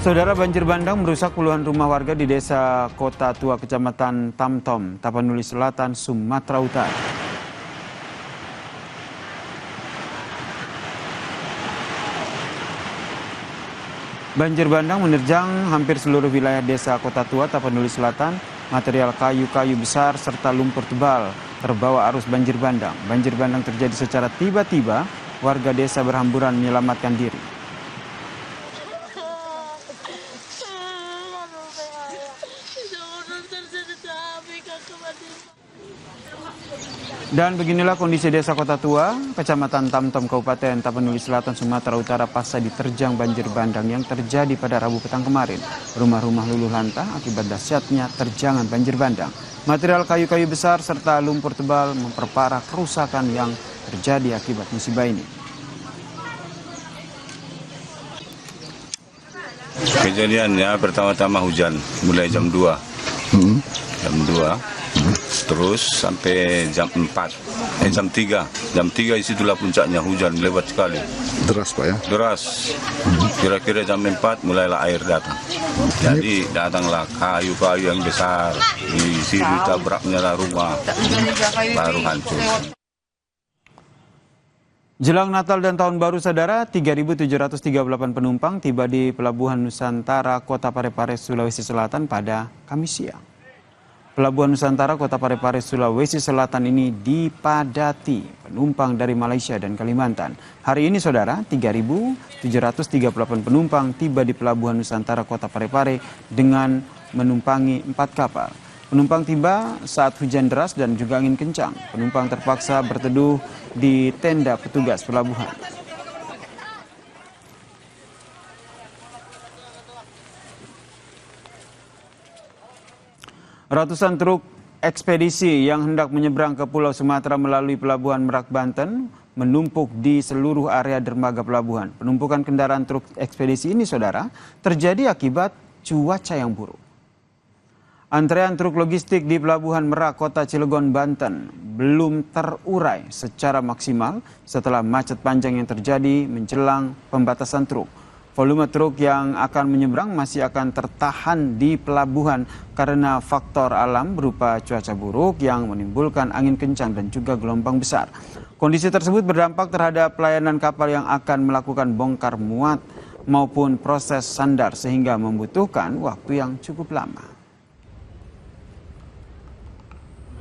Saudara, banjir bandang merusak puluhan rumah warga di desa Kota Tua, Kecamatan Tamtom, Tapanuli Selatan, Sumatera Utara. Banjir bandang menerjang hampir seluruh wilayah desa Kota Tua, Tapanuli Selatan. Material kayu-kayu besar serta lumpur tebal terbawa arus banjir bandang. Banjir bandang terjadi secara tiba-tiba, warga desa berhamburan menyelamatkan diri. Dan beginilah kondisi desa Kota Tua, Kecamatan Tamtom, Kabupaten Tapanuli Selatan, Sumatera Utara pasca diterjang banjir bandang yang terjadi pada Rabu petang kemarin. Rumah-rumah luluh lantah akibat dahsyatnya terjangan banjir bandang. Material kayu-kayu besar serta lumpur tebal memperparah kerusakan yang terjadi akibat musibah ini. Kejadiannya pertama-tama hujan, mulai jam 2. Jam 2. Terus sampai jam 4, jam 3. Jam 3 disitulah puncaknya hujan lebat sekali. Deras Pak ya? Deras. Kira-kira jam 4 mulailah air datang. Jadi datanglah kayu-kayu yang besar. Di situ tabraknya lah rumah. Baru hancur. Jelang Natal dan Tahun Baru, saudara, 3.738 penumpang tiba di Pelabuhan Nusantara Kota Parepare, Sulawesi Selatan pada Kamis siang. Pelabuhan Nusantara Kota Parepare, Sulawesi Selatan ini dipadati penumpang dari Malaysia dan Kalimantan. Hari ini, saudara, 3.738 penumpang tiba di Pelabuhan Nusantara Kota Parepare dengan menumpangi 4 kapal. Penumpang tiba saat hujan deras dan juga angin kencang. Penumpang terpaksa berteduh di tenda petugas pelabuhan. Ratusan truk ekspedisi yang hendak menyeberang ke Pulau Sumatera melalui Pelabuhan Merak, Banten menumpuk di seluruh area dermaga pelabuhan. Penumpukan kendaraan truk ekspedisi ini, saudara, terjadi akibat cuaca yang buruk. Antrean truk logistik di Pelabuhan Merak, Kota Cilegon, Banten belum terurai secara maksimal setelah macet panjang yang terjadi menjelang pembatasan truk. Volume truk yang akan menyeberang masih akan tertahan di pelabuhan karena faktor alam berupa cuaca buruk yang menimbulkan angin kencang dan juga gelombang besar. Kondisi tersebut berdampak terhadap pelayanan kapal yang akan melakukan bongkar muat maupun proses sandar sehingga membutuhkan waktu yang cukup lama.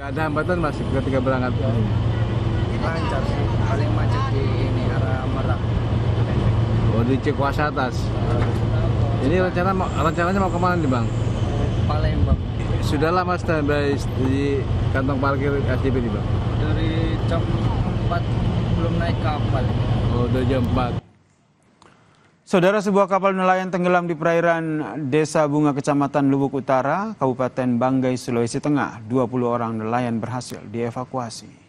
Gak ada hambatan Mas ketika berangkat? Lancar sih, paling macet di ini arah Merak. Oh, di Cikuasa atas. Ini rencananya mau kemana nih Bang? Palembang. Sudah lama standby di kantong parkir SDP nih Bang? Dari jam 4 belum naik kapal. Oh, dari jam 4. Saudara, sebuah kapal nelayan tenggelam di perairan Desa Bunga, Kecamatan Lubuk Utara, Kabupaten Banggai, Sulawesi Tengah. 20 orang nelayan berhasil dievakuasi.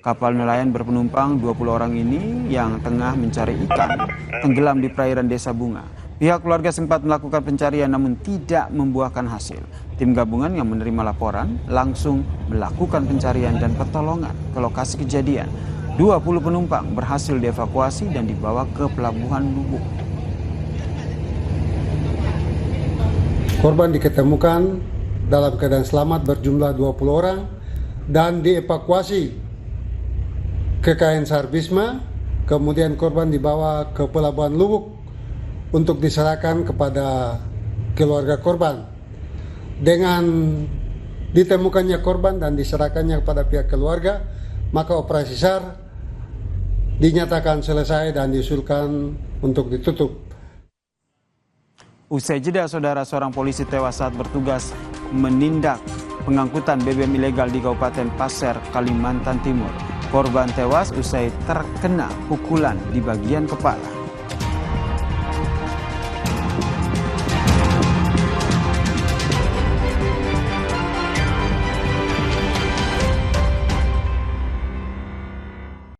Kapal nelayan berpenumpang 20 orang ini yang tengah mencari ikan tenggelam di perairan Desa Bunga. Pihak keluarga sempat melakukan pencarian namun tidak membuahkan hasil. Tim gabungan yang menerima laporan langsung melakukan pencarian dan pertolongan ke lokasi kejadian. 20 penumpang berhasil dievakuasi dan dibawa ke Pelabuhan Lubuk. Korban diketemukan dalam keadaan selamat berjumlah 20 orang dan dievakuasi ke KN SAR Bisma, kemudian korban dibawa ke Pelabuhan Lubuk untuk diserahkan kepada keluarga korban. Dengan ditemukannya korban dan diserahkannya kepada pihak keluarga, maka operasi SAR dinyatakan selesai dan diusulkan untuk ditutup. Usai jeda, saudara, seorang polisi tewas saat bertugas menindak pengangkutan BBM ilegal di Kabupaten Pasir, Kalimantan Timur. Korban tewas usai terkena pukulan di bagian kepala.